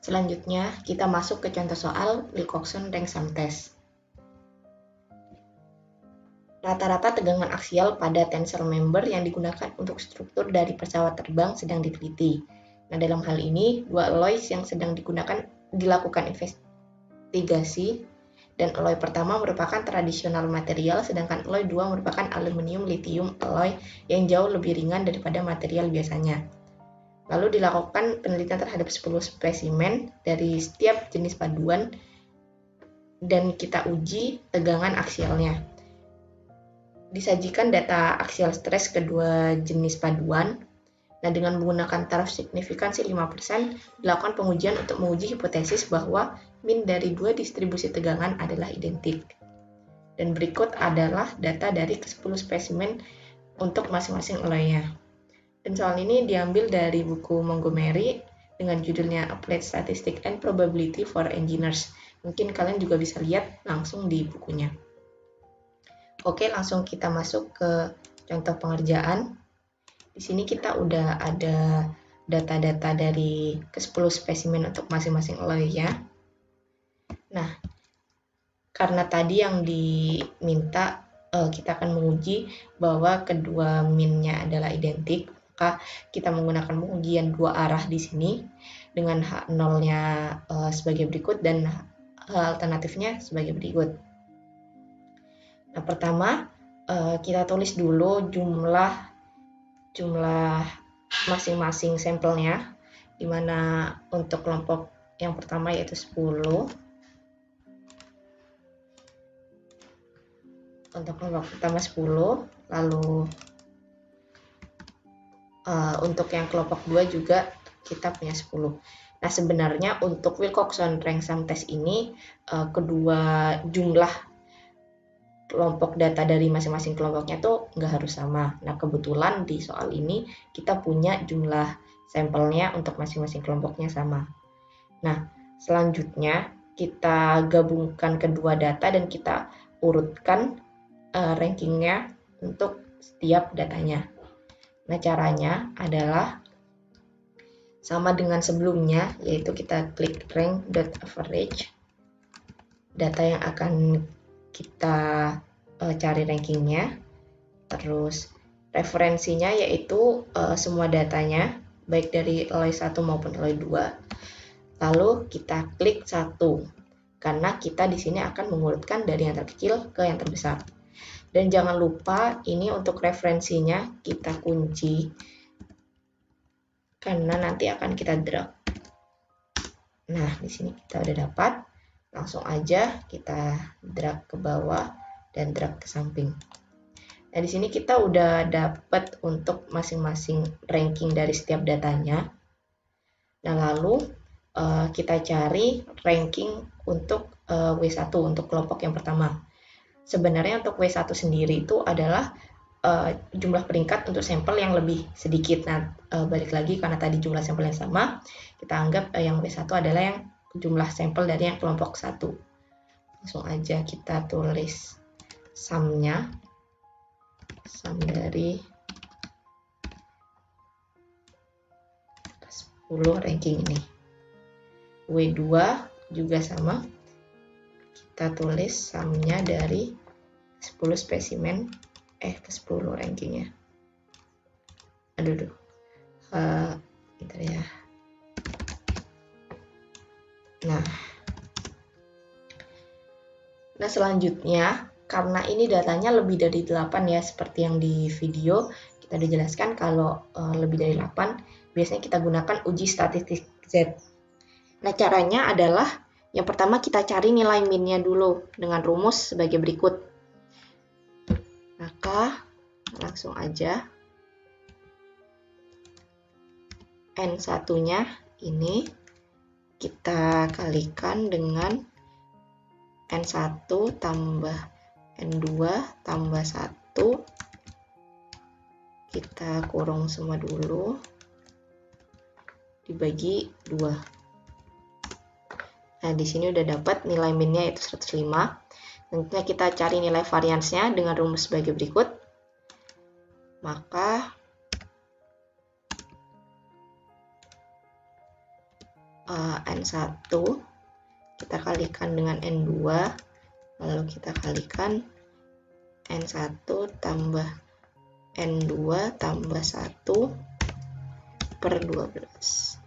Selanjutnya, kita masuk ke contoh soal Wilcoxon Rank Sum Test. Rata-rata tegangan aksial pada tensor member yang digunakan untuk struktur dari pesawat terbang sedang diteliti. Nah, dalam hal ini, dua alloys yang sedang dilakukan investigasi, dan alloy pertama merupakan tradisional material, sedangkan alloy 2 merupakan aluminium lithium alloy yang jauh lebih ringan daripada material biasanya. Lalu dilakukan penelitian terhadap 10 spesimen dari setiap jenis paduan dan kita uji tegangan aksialnya. Disajikan data aksial stres kedua jenis paduan. Nah, dengan menggunakan taraf signifikansi 5%, dilakukan pengujian untuk menguji hipotesis bahwa min dari dua distribusi tegangan adalah identik. Dan berikut adalah data dari ke-10 spesimen untuk masing-masing alloy-nya. Dan soal ini diambil dari buku Montgomery dengan judulnya Applied Statistics and Probability for Engineers. Mungkin kalian juga bisa lihat langsung di bukunya. Oke, langsung kita masuk ke contoh pengerjaan. Di sini kita udah ada data-data dari ke-10 spesimen untuk masing-masing alloy ya. Nah, karena tadi yang diminta kita akan menguji bahwa kedua min-nya adalah identik, maka kita menggunakan pengujian dua arah di sini dengan H0-nya sebagai berikut dan alternatifnya sebagai berikut. Nah, pertama kita tulis dulu jumlah masing-masing sampelnya, di mana untuk kelompok yang pertama yaitu 10. Untuk kelompok pertama 10, lalu untuk yang kelompok 2 juga kita punya 10. Nah, sebenarnya untuk Wilcoxon Rank Sum Test ini kedua jumlah kelompok data dari masing-masing kelompoknya tuh nggak harus sama. Nah, kebetulan di soal ini kita punya jumlah sampelnya untuk masing-masing kelompoknya sama. Nah, selanjutnya kita gabungkan kedua data dan kita urutkan rankingnya untuk setiap datanya. Nah, caranya adalah sama dengan sebelumnya, yaitu kita klik rank.average, data yang akan kita cari rankingnya, terus referensinya yaitu semua datanya, baik dari alloy 1 maupun alloy 2. Lalu kita klik 1, karena kita di sini akan mengurutkan dari yang terkecil ke yang terbesar. Dan jangan lupa ini untuk referensinya kita kunci karena nanti akan kita drag. Nah, di sini kita udah dapat. Langsung aja kita drag ke bawah dan drag ke samping. Nah, di sini kita udah dapat untuk masing-masing ranking dari setiap datanya. Nah, lalu kita cari ranking untuk W1 untuk kelompok yang pertama. Sebenarnya untuk W1 sendiri itu adalah jumlah peringkat untuk sampel yang lebih sedikit. Nah, balik lagi karena tadi jumlah sampel yang sama, kita anggap yang W1 adalah yang jumlah sampel dari yang kelompok 1. Langsung aja kita tulis sum-nya. Sum dari 10 ranking ini. W2 juga sama. Kita tulis sum-nya dari 10 spesimen ke 10 rankingnya. Bentar ya. Nah, selanjutnya karena ini datanya lebih dari 8 ya, seperti yang di video kita udah jelaskan kalau lebih dari 8 biasanya kita gunakan uji statistik Z. Nah, caranya adalah yang pertama kita cari nilai min-nya dulu dengan rumus sebagai berikut. Maka langsung aja N1-nya ini kita kalikan dengan N1 tambah N2 tambah 1. Kita kurung semua dulu. Dibagi 2. Nah, di sini udah dapat nilai min-nya yaitu 105. Nantinya kita cari nilai variansnya dengan rumus sebagai berikut. Maka N1 kita kalikan dengan N2, lalu kita kalikan N1 tambah N2 tambah 1 per 12.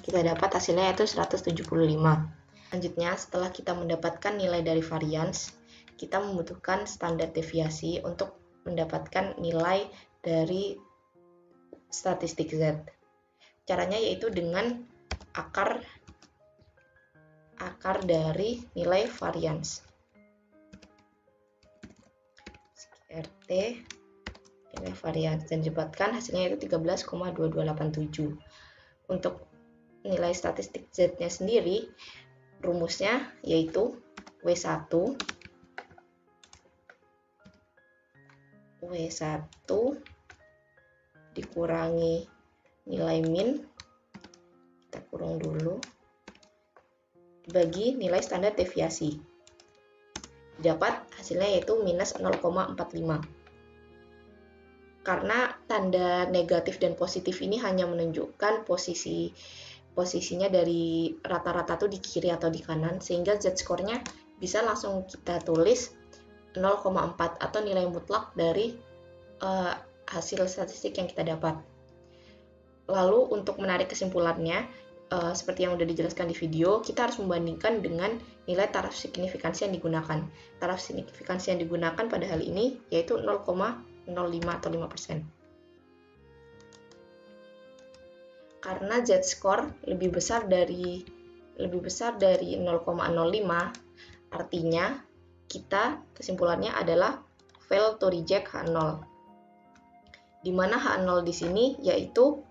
Kita dapat hasilnya yaitu 175. Selanjutnya, setelah kita mendapatkan nilai dari varians, kita membutuhkan standar deviasi untuk mendapatkan nilai dari statistik Z. Caranya yaitu dengan akar dari nilai varians. RT nilai varians dan didapatkan hasilnya yaitu 13,2287. Untuk nilai statistik Z-nya sendiri, rumusnya yaitu W1 dikurangi nilai min, kita kurung dulu, bagi nilai standar deviasi. Dapat hasilnya yaitu minus 0,45. Karena tanda negatif dan positif ini hanya menunjukkan posisinya dari rata-rata tuh di kiri atau di kanan, sehingga Z-score-nya bisa langsung kita tulis 0,4 atau nilai mutlak dari hasil statistik yang kita dapat. Lalu untuk menarik kesimpulannya, seperti yang sudah dijelaskan di video, kita harus membandingkan dengan nilai taraf signifikansi yang digunakan. Taraf signifikansi yang digunakan pada hal ini yaitu 0,05 atau 5%. Karena Z-score lebih besar dari 0,05, artinya kesimpulannya adalah fail to reject H0. Di mana H0 di sini yaitu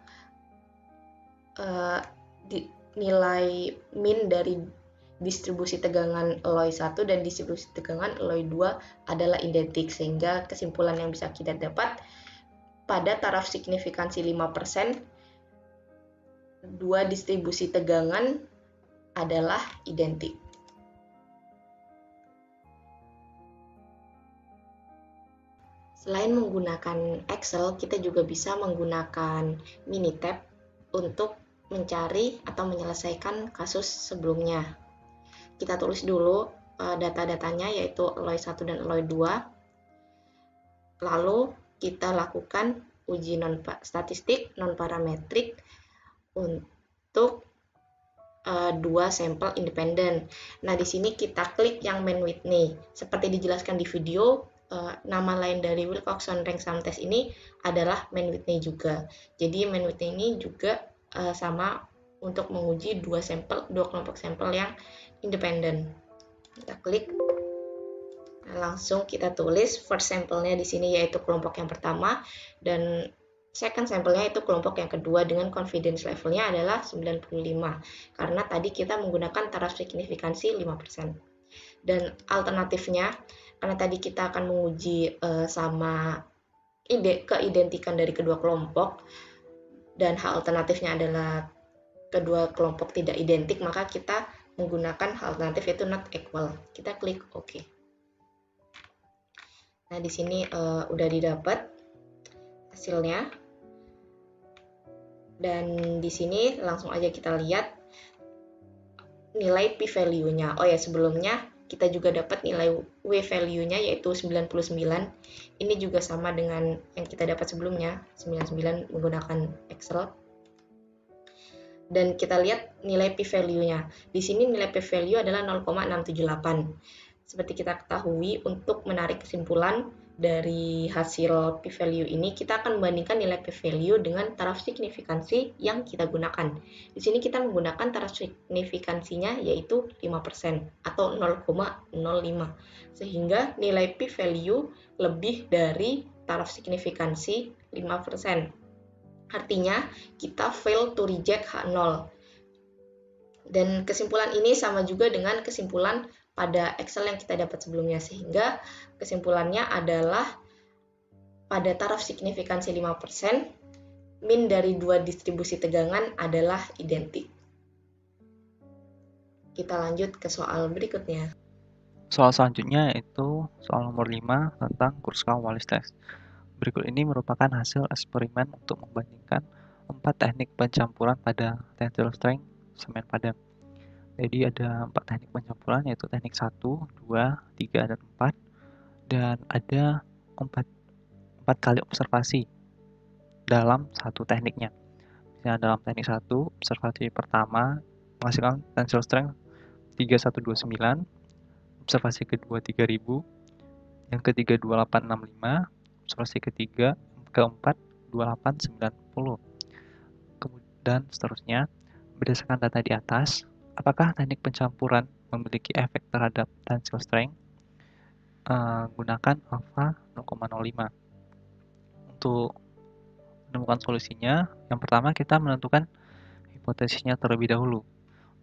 nilai min dari distribusi tegangan Alloy 1 dan distribusi tegangan Alloy 2 adalah identik, sehingga kesimpulan yang bisa kita dapat pada taraf signifikansi 5%, dua distribusi tegangan adalah identik. Selain menggunakan Excel, kita juga bisa menggunakan Minitab untuk mencari atau menyelesaikan kasus sebelumnya. Kita tulis dulu data-datanya yaitu Alloy 1 dan Alloy 2. Lalu kita lakukan uji statistik non-parametrik untuk dua sampel independen. Nah, di sini kita klik yang Mann-Whitney. Seperti dijelaskan di video, nama lain dari Wilcoxon rank sum test ini adalah Mann-Whitney juga. Jadi Mann-Whitney ini juga sama untuk menguji dua kelompok sampel yang independen. Kita klik, langsung kita tulis first sampelnya di sini yaitu kelompok yang pertama, dan second sampelnya itu kelompok yang kedua dengan confidence levelnya adalah 95, karena tadi kita menggunakan taraf signifikansi 5%. Dan alternatifnya, karena tadi kita akan menguji sama keidentikan dari kedua kelompok, dan hal alternatifnya adalah kedua kelompok tidak identik, maka kita menggunakan hal alternatif yaitu not equal. Kita klik OK. Nah, di sini udah didapat hasilnya. Dan di sini langsung aja kita lihat nilai p-value-nya. Oh ya, sebelumnya kita juga dapat nilai w-value-nya yaitu 99. Ini juga sama dengan yang kita dapat sebelumnya, 99 menggunakan Excel. Dan kita lihat nilai p-value-nya. Di sini nilai p-value adalah 0,678. Seperti kita ketahui, untuk menarik kesimpulan dari hasil p-value ini, kita akan membandingkan nilai p-value dengan taraf signifikansi yang kita gunakan. Di sini kita menggunakan taraf signifikansinya yaitu 5% atau 0,05. Sehingga nilai p-value lebih dari taraf signifikansi 5%. Artinya kita fail to reject H0. Dan kesimpulan ini sama juga dengan kesimpulan pada Excel yang kita dapat sebelumnya, sehingga kesimpulannya adalah pada taraf signifikansi 5%, min dari dua distribusi tegangan adalah identik. Kita lanjut ke soal berikutnya. Soal selanjutnya yaitu soal nomor 5 tentang Kurzweil-Wallis test. Berikut ini merupakan hasil eksperimen untuk membandingkan 4 teknik pencampuran pada tensile strength semen padat. Jadi ada 4 teknik pencampuran, yaitu teknik 1, 2, 3, dan 4. Dan ada 4 kali observasi dalam satu tekniknya. Misalnya dalam teknik 1, observasi pertama menghasilkan tensile strength 3129, observasi kedua 3000, yang ketiga 2865, observasi ketiga keempat 2890, dan seterusnya. Berdasarkan data di atas, apakah teknik pencampuran memiliki efek terhadap tensile strength? Gunakan alpha 0,05. Untuk menemukan solusinya, yang pertama kita menentukan hipotesisnya terlebih dahulu.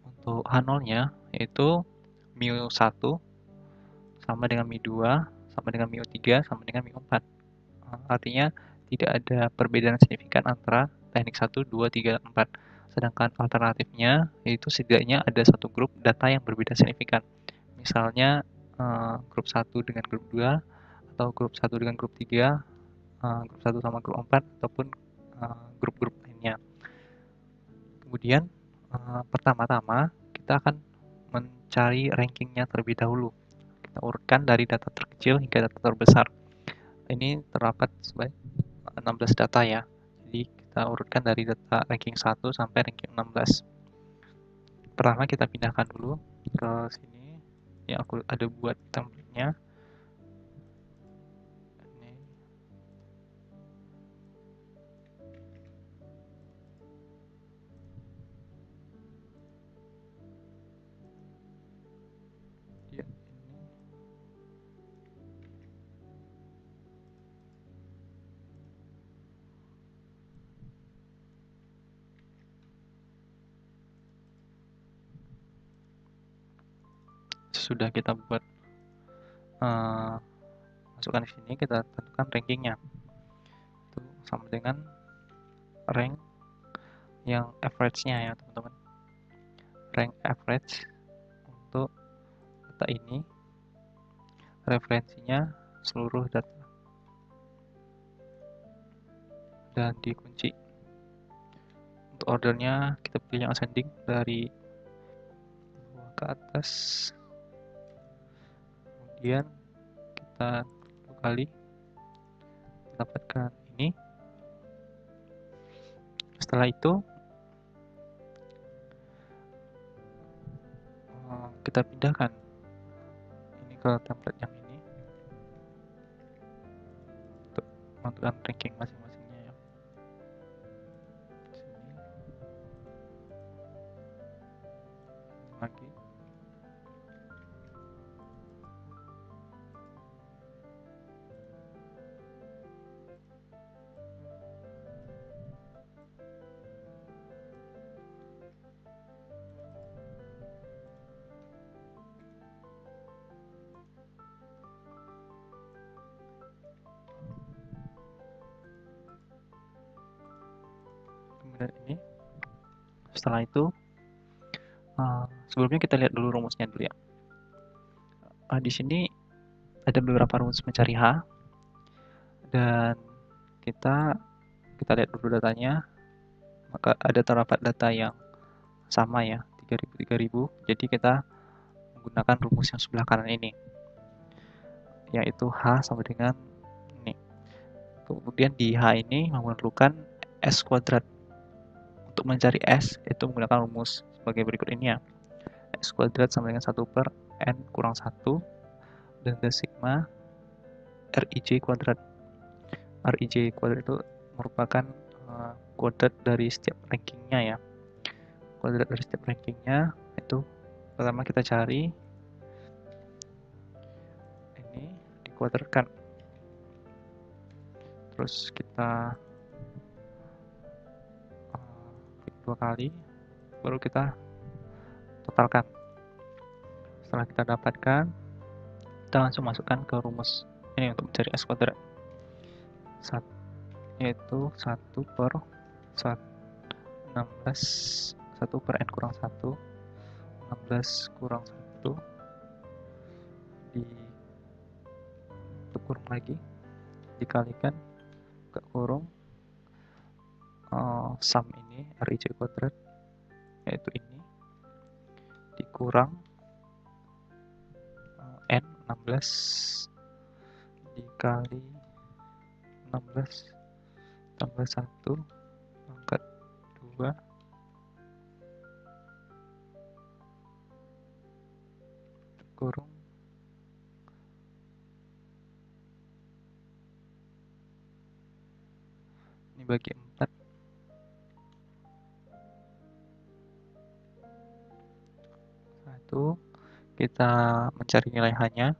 Untuk H0-nya yaitu mu1 sama dengan mu2 sama dengan mu3 sama dengan mu4. Artinya tidak ada perbedaan signifikan antara teknik 1, 2, 3, dan 4. Sedangkan alternatifnya yaitu setidaknya ada satu grup data yang berbeda signifikan. Misalnya grup 1 dengan grup 2, atau grup 1 dengan grup 3, grup 1 sama grup 4, ataupun grup-grup lainnya. Kemudian pertama-tama kita akan mencari rankingnya terlebih dahulu. Kita urutkan dari data terkecil hingga data terbesar. Ini terdapat sebanyak 16 data ya. Jadi kita urutkan dari data ranking 1 sampai ranking 16. Pertama kita pindahkan dulu ke sini. Ya, aku ada buat template-nya. Ini. Ya, ini. Sudah kita buat masukkan di sini, kita tentukan rankingnya. Itu sama dengan rank yang average-nya ya teman-teman. Rank average untuk data ini, referensinya seluruh data, dan dikunci. Untuk ordernya kita pilih yang ascending dari bawah ke atas, kemudian kita 2 kali dapatkan ini. Setelah itu kita pindahkan ini ke template yang ini untuk menentukan ranking masing-masingnya ya. Sini lagi. Kemudian ini. Setelah itu sebelumnya kita lihat dulu rumusnya dulu ya. Di sini ada beberapa rumus mencari H, dan kita lihat dulu datanya. Maka ada terdapat data yang sama ya, 3000. Jadi kita menggunakan rumus yang sebelah kanan ini, yaitu H sama dengan ini. Kemudian di H ini memerlukan S kuadrat. Untuk mencari S itu menggunakan rumus sebagai berikut ini ya. S kuadrat sama dengan 1 per N kurang 1 dan sigma Rij kuadrat. Rij kuadrat itu merupakan kuadrat dari setiap rankingnya ya. Kuadrat dari setiap rankingnya itu pertama kita cari ini dikuadratkan, terus kita 2 kali, baru kita totalkan. Setelah kita dapatkan, kita langsung masukkan ke rumus ini untuk mencari S kuadrat, yaitu 1 per 16, 1 per N kurang 1, 16 kurang 1, dikurung lagi, dikalikan buka kurung, sum ini RIC kuadrat, yaitu ini, dikurang N 16 dikali 16 tambah 1 pangkat 2 kurung ini bagi 4. Satu, kita mencari nilai H-nya.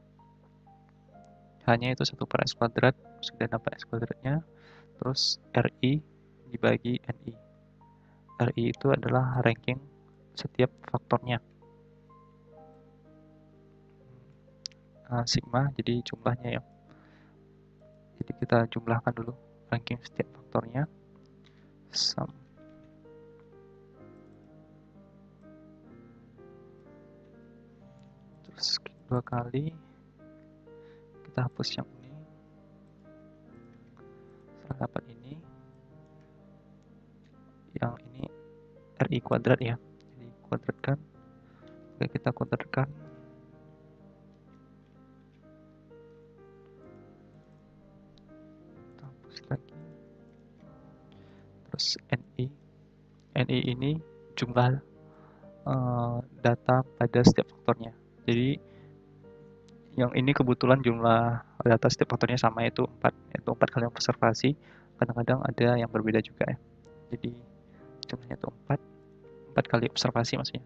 H-nya itu 1 per S kuadrat, sudah dapat S kuadratnya. Terus RI dibagi NI. RI itu adalah ranking setiap faktornya. Sigma jadi jumlahnya ya. Jadi kita jumlahkan dulu ranking setiap faktornya. Sum. Terus 2 kali kita hapus yang ini. Setelah dapat ini, yang ini RI kuadrat ya, jadi kuadratkan. Oke, kita kuadratkan. Kita hapus lagi. Terus NI ini jumlah data pada setiap faktornya. Jadi yang ini kebetulan jumlah data setiap faktornya sama, yaitu 4, yaitu 4 kali observasi. Kadang-kadang ada yang berbeda juga ya. Jadi jumlahnya itu 4 kali observasi maksudnya.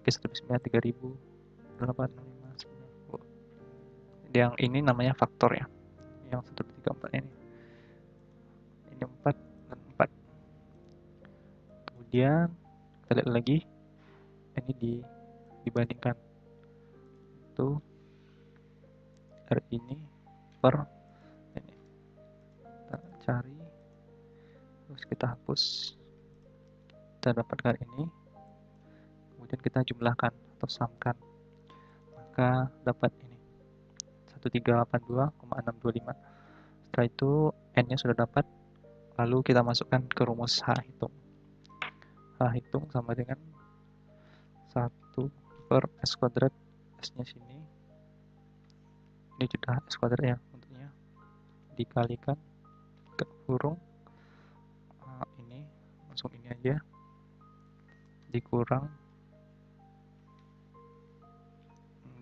319, 3000, 8, 5, 10. Yang ini namanya faktor ya. Yang 1, 2, 3, 4 ini. Ini 4 dan 4. Kemudian kita lihat lagi. Ini dibandingkan. Itu R ini per ini. Kita cari. Terus kita hapus. Kita dapatkan ini. Kemudian kita jumlahkan atau sumkan, maka dapat ini 1382,625. Setelah itu N-nya sudah dapat, lalu kita masukkan ke rumus H hitung. H hitung sama dengan 1 per S kuadrat, S-nya sini, ini sudah S kuadrat ya bentuknya, dikalikan ke kurung ini, langsung ini aja, dikurang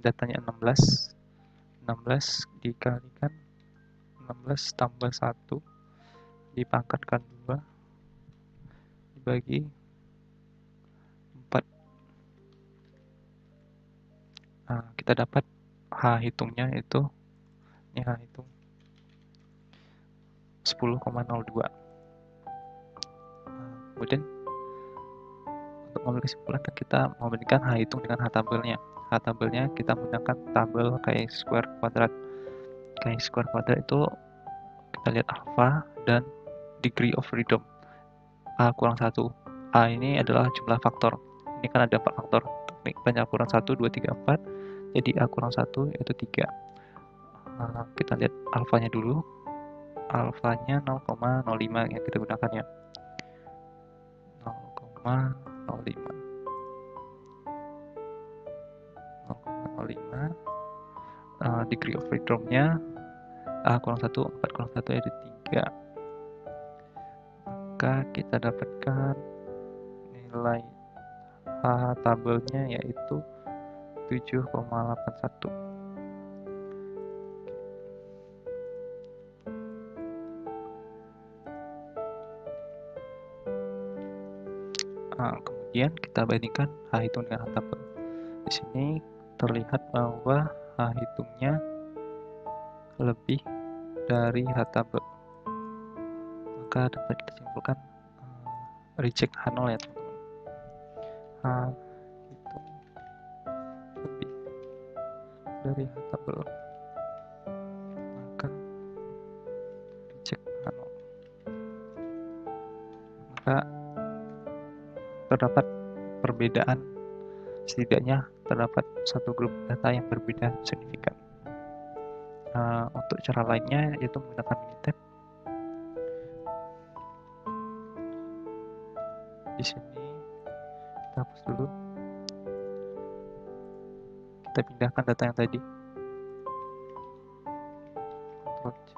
datanya 16 dikalikan 16 tambah 1 dipangkatkan 2 dibagi 4. Nah, kita dapat H hitungnya itu, ini H hitung 10,02. Kemudian untuk mengambil kesimpulan, kita membandingkan H hitung dengan H tabelnya. H tabelnya kita menggunakan tabel chi-square kuadrat. Chi-square kuadrat itu kita lihat alpha dan degree of freedom. A kurang 1. A ini adalah jumlah faktor. Ini kan ada 4 faktor. Banyak kurang 1, 2, 3, 4. Jadi A kurang 1 yaitu 3. Kita lihat alfanya dulu. Alfanya 0,05 yang kita gunakan ya. 0,05. Degree of freedomnya A kurang 1, 4 kurang 1 yaitu 3. Maka kita dapatkan nilai H tabelnya yaitu 7,81. Kemudian kita bandingkan H hitung dengan H tabel. Di sini terlihat bahwa H hitungnya lebih dari H tabel, maka dapat kita simpulkan reject H0 ya teman-teman. H hitung lebih dari H tabel, maka reject H0. Maka terdapat perbedaan, setidaknya terdapat satu grup data yang berbeda signifikan. Untuk cara lainnya yaitu menggunakan Minitab. Di sini kita hapus dulu. Kita pindahkan data yang tadi. Ctrl C.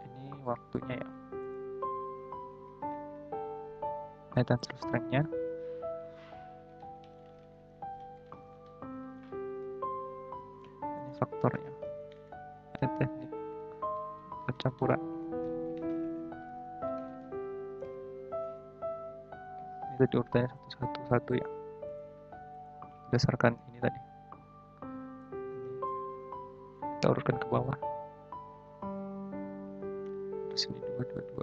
Ini waktunya ya. Ini tensor strength-nya. Ini faktornya. Ada teknik pencampuran. Ini tadi urutannya satu ya. Berdasarkan ini tadi. Kita urutkan ke bawah. Terus ini 2, 2, 2.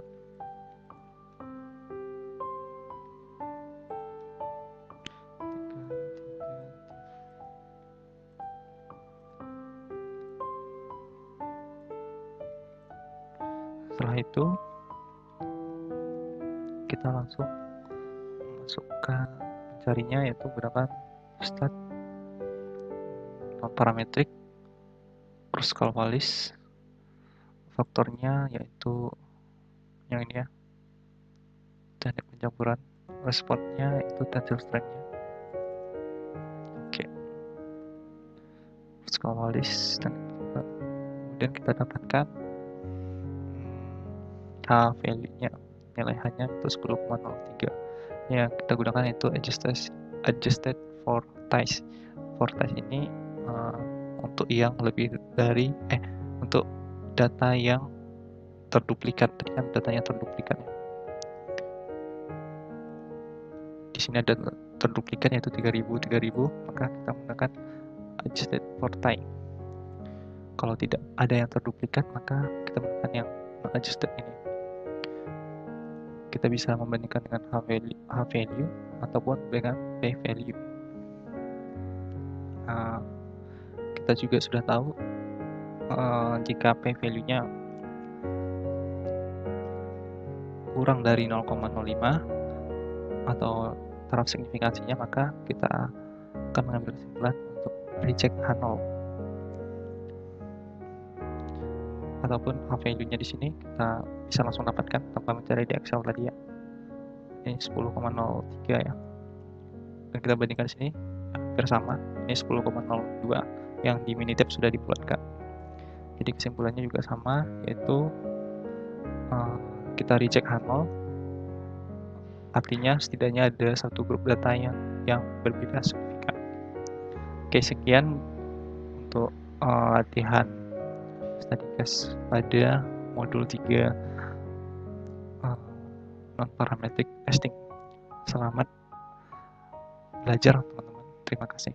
Setelah itu kita langsung masukkan mencarinya, yaitu gunakan stat non parametrik cross calvalis. Faktornya yaitu yang ini ya, teknik pencampuran. Responnya itu tensile strength-nya. Oke, cross calvalis, dan kemudian kita dapatkan H value-nya, nilai H-nya itu 10,03. Yang kita gunakan itu adjusted for ties. For ties ini untuk yang lebih dari untuk data yang terduplikat. Tadi kan datanya terduplikat ya. Di sini ada terduplikat yaitu 3000, maka kita menggunakan adjusted for tie. Kalau tidak ada yang terduplikat, maka kita menggunakan yang adjusted ini. Kita bisa membandingkan dengan H value ataupun dengan P value. Kita juga sudah tahu jika P value-nya kurang dari 0,05 atau taraf signifikansinya, maka kita akan mengambil kesimpulan untuk reject H0. Ataupun H value-nya di sini kita bisa langsung dapatkan tanpa mencari di Excel tadi ya. Ini 10,03 ya. Dan kita bandingkan di sini hampir sama. Ini 10,02 yang di Minitab sudah dibuatkan. Jadi kesimpulannya juga sama, yaitu kita reject H0. Artinya setidaknya ada satu grup data yang berbeda signifikan. Oke, sekian untuk latihan Statistics pada modul 3 non-parametric testing. Selamat belajar teman-teman. Terima kasih.